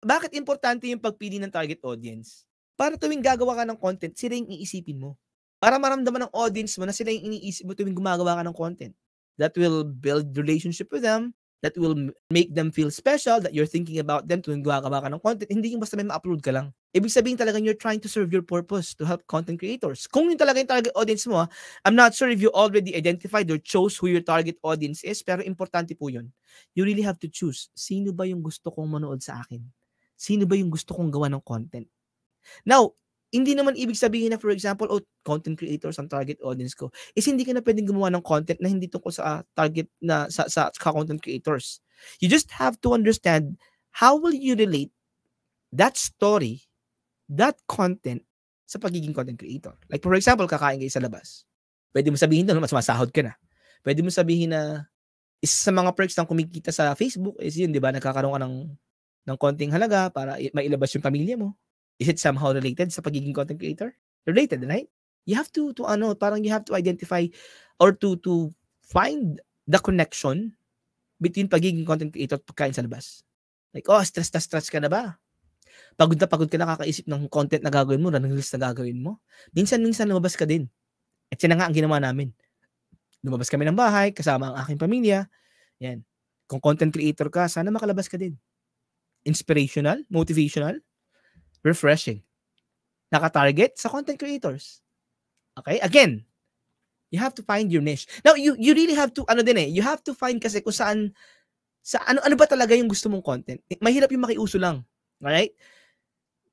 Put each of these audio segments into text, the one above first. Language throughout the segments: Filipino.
bakit importante yung pagpili ng target audience? Para tuwing gagawa ka ng content, sila yung iisipin mo. Para maramdaman ng audience mo na sila yung iniisip mo tuwing gumagawa ka ng content. That will build relationship with them, that will make them feel special, that you're thinking about them tuwing gumagawa ka ng content. Hindi yung basta may ma-upload ka lang. Ibig sabihin talagang you're trying to serve your purpose to help content creators. Kung yun talaga yung target audience mo, I'm not sure if you already identified or chose who your target audience is, pero importante po yun. You really have to choose, sino ba yung gusto kong manood sa akin? Sino ba yung gusto kong gawa ng content? Now, hindi naman ibig sabihin na, for example, content creators ang target audience ko, is hindi ka na pwedeng gumawa ng content na hindi tungkol sa target na sa content creators. You just have to understand how will you relate that story, that content sa pagiging content creator. Like for example, kakain kayo sa labas. Pwede mo sabihin doon, mas masahod ka na. Pwede mo sabihin na isa sa mga perks ng kumikita sa Facebook is yun, di ba? Nagkakaroon ka ng konting halaga para mailabas yung pamilya mo. Is it somehow related sa pagiging content creator? Related, right? You have to parang you have to identify or to find the connection between pagiging content creator at pagkain sa labas. Like, stress ka na ba? Pagod ka na kakaisip ng content na gagawin mo, ng reels na gagawin mo. Minsan lumabas ka din. At yan na nga ang ginawa namin. Lumabas kami ng bahay, kasama ang aking pamilya. Yan. Kung content creator ka, sana makalabas ka din. Inspirational, motivational, refreshing. Naka-target sa content creators. Okay? Again, you have to find your niche. Now, you really have to, you have to find kasi kung saan, ano ba talaga yung gusto mong content. Mahirap yung makiuso lang. Alright?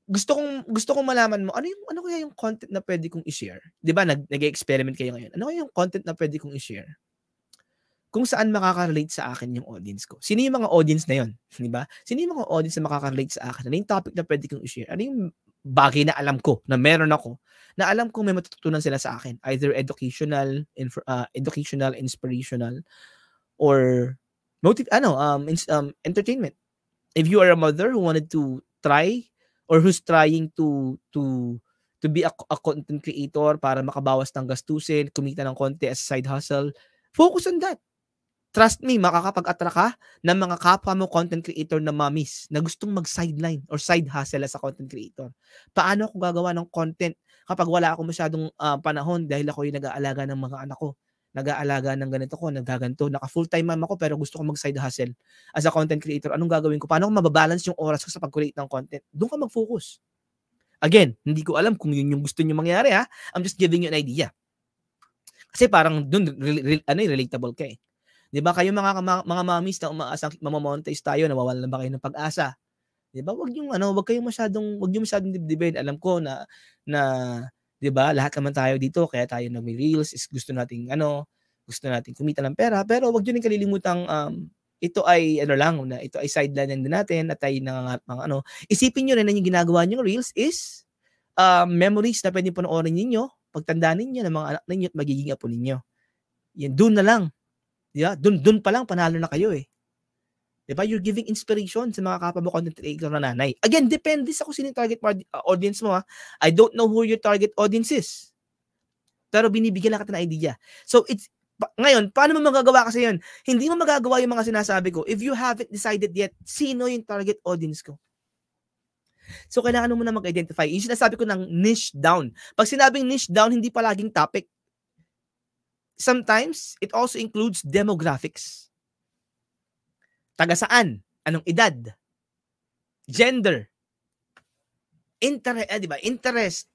Gusto kong malaman mo, ano kaya yung content na pwede kong i-share? Di ba, nag-experiment kayo ngayon. Ano kaya yung content na pwede kong i-share? Kung saan makaka-relate sa akin yung audience ko. Sino yung mga audience na yun? Di ba? Sino yung mga audience na makaka-relate sa akin? Ano yung topic na pwede kong i-share? Ano yung bagay na alam ko, na meron ako, na alam kong may matututunan sila sa akin? Either educational, inspirational, or entertainment. If you are a mother who wanted to try or who's trying to be a content creator para makabawas ng gastusin, kumita ng konti as side hustle, focus on that. Trust me, makakapag-attract ka ng mga kapwa mo content creator na mommies na gustong mag-sideline or side hustle sa content creator. Paano ako gagawa ng content kapag wala ako masyadong panahon dahil ako yung nag-aalaga ng mga anak ko, nag-aalaga ng ganito ko, nagaganto, naka full-time mom ako pero gusto ko mag-side hustle as a content creator. Anong gagawin ko? Paano ko mababalance yung oras ko sa pag-create ng content? Doon ka mag-focus. Again, hindi ko alam kung yun yung gusto nyo mangyari ha. I'm just giving you an idea. Kasi parang doon relatable ka eh. 'Di ba kayo mga mommies na umaasang mamamonetize tayo, nawawalan na ba kayo ng pag-asa? 'Di ba? Wag niyo masyadong dibdibin. Alam ko na 'di ba, lahat naman tayo dito kaya tayo nagme-reels is gusto nating kumita ng pera, pero wag niyo rin kalilimutang ito ay ito ay sideline din natin at tayo nangangarap mga isipin niyo rin na yung ginagawa niyong reels is memories na pwedeng panoorin ninyo, pagtanda ninyo ng mga anak ninyo at magiging apo ninyo. Yan, doon na lang. Yeah, dun pa lang panalo na kayo eh. 'Di ba? You're giving inspiration sa mga kapwa mo content creator na nanay. Again, depende sa kung sino yung target audience mo ha. I don't know who your target audience is. Pero binibigyan lang kita ng idea. So ngayon, paano mo magagawa kasi yun? Hindi mo magagawa yung mga sinasabi ko if you haven't decided yet sino yung target audience ko. So kailangan mo na mag-identify. Yung sinasabi ko ng niche down. Pag sinabing niche down, hindi palaging topic. Sometimes, it also includes demographics. Taga saan? Anong edad? Gender? Interest, di ba? Interest.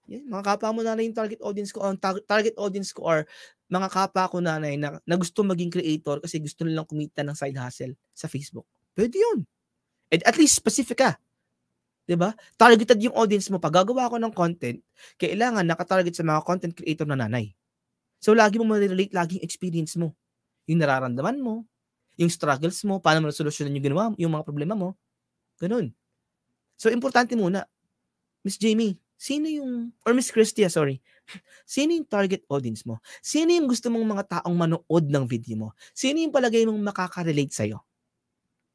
Yan, mga kapwa mo nanay yung target audience ko. Ang target audience ko are mga kapwa ko nanay na gusto maging creator kasi gusto nilang kumita ng side hustle sa Facebook. Pwede yun. And at least specific ka. Di ba? Targeted yung audience mo. Pag gagawa ko ng content, kailangan nakatarget sa mga content creator na nanay. So, lagi mo ma-relate laging experience mo. Yung nararamdaman mo, yung struggles mo, paano mo nasolusyonan yung mga problema mo. Ganun. So, importante muna, Miss Jamie, Miss Christia, sorry. Sino yung target audience mo? Sino yung gusto mong mga taong manood ng video mo? Sino yung palagay mong makaka-relate sa'yo?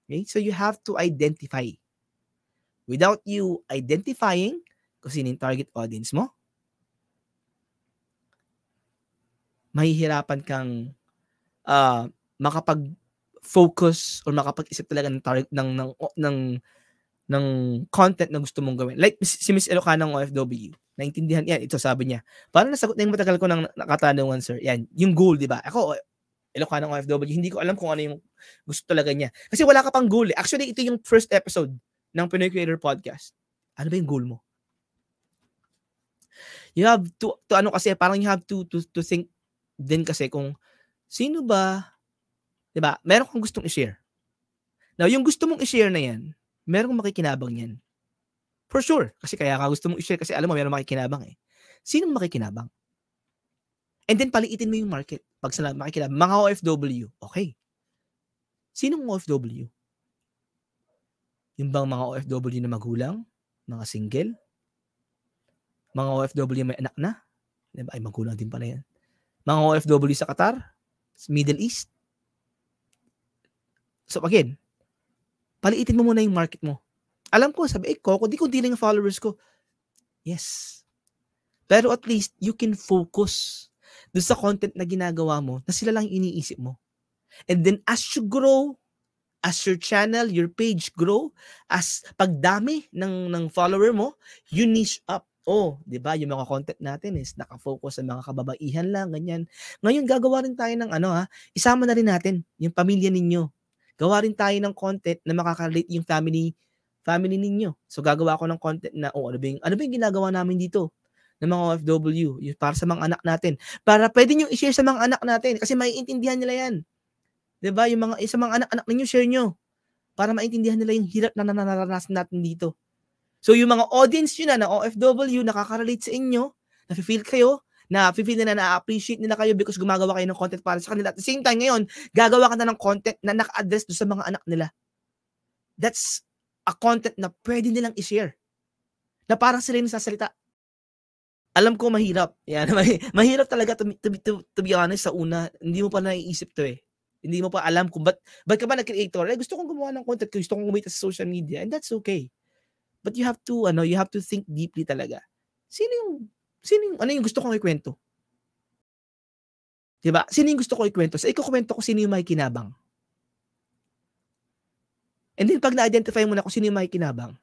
Okay? So, you have to identify. Without you identifying kung sino yung target audience mo, mahihirapan kang makapag-focus or makapag-isip talaga ng ng content na gusto mong gawin. Like si Miss Elocanang OFW, naintindihan yan, ito sabi niya. Parang nasagot na yung matagal ko ng nakatanungan, sir. Yan, yung goal, di ba? Ako, Elocanang OFW, hindi ko alam kung ano yung gusto talaga niya. Kasi wala ka pang goal. Actually, ito yung first episode ng Pinoy Creator Podcast. Ano ba yung goal mo? You have to ano kasi, parang you have to think din kasi kung sino ba, di ba? Meron kang gustong i-share. Now, yung gusto mong i-share na yan, merong makikinabang yan. For sure. Kasi kaya ka gusto mong i-share kasi alam mo, merong makikinabang eh. Sinong makikinabang? And then, paliitin mo yung market. Pag sa makikinabang, mga OFW, okay. Sinong OFW? Yung bang mga OFW na magulang? Mga single? Mga OFW may anak na? Diba? Ay, magulang din pala yan. Mga OFW sa Qatar? Middle East? So again, paliitin mo muna yung market mo. Alam ko, sabi, Coco, di ko dealing followers ko. Yes. Pero at least, you can focus doon sa content na ginagawa mo na sila lang iniisip mo. And then, as you grow, as your channel, your page grow, as pagdami ng follower mo, you niche up. Oh, di ba? Yung mga content natin is nakafocus sa mga kababaihan lang, ganyan. Ngayon, gagawa rin tayo ng isama na rin natin yung pamilya ninyo. Gawa rin tayo ng content na makakarelate yung family ninyo. So, gagawa ako ng content na, ano ba yung ginagawa namin dito ng mga OFW, para sa mga anak natin. Para pwede nyo i-share sa mga anak natin kasi maiintindihan nila yan. Diba? Yung sa mga anak ninyo, share nyo. Para maintindihan nila yung hirap na naranasan natin dito. So, yung mga audience nyo na OFW, nakaka-relate sa inyo, na-feel kayo, na-feel na na-appreciate nila kayo because gumagawa kayo ng content para sa kanila. At the same time, ngayon, gagawa ka na ng content na naka-address doon sa mga anak nila. That's a content na pwede nilang i-share. Na parang sila yung sasalita. Alam ko mahirap. Yan, mahirap talaga to be honest sa una. Hindi mo pa naiisip to eh. Hindi mo pa alam kung ba't ka ba nag-creator? Gusto kong gumawa ng content, gusto kong kumita sa social media, and that's okay. But you have to think deeply talaga. Ano yung gusto kong ikwento? Diba? Sino yung gusto kong ikwento? Sa ikukwento ko sino yung makikinabang. And then pag na-identify mo na kung sino yung makikinabang,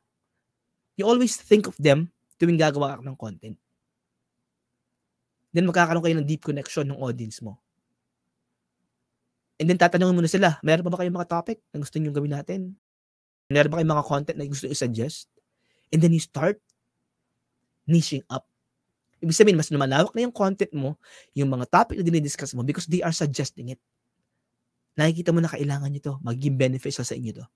you always think of them tuwing gagawa ka ng content. Then magkakaroon kayo ng deep connection ng audience mo. And then tatanungin mo na sila, meron pa ba kayong mga topic na gusto nyo gawin natin? Meron ba kayong mga content na gusto nyo i-suggest? And then you start niching up. Ibig sabihin, mas lumalawak na yung content mo, yung mga topic na dinidiscuss mo because they are suggesting it. Nakikita mo na kailangan nyo to, magiging beneficial sa inyo to.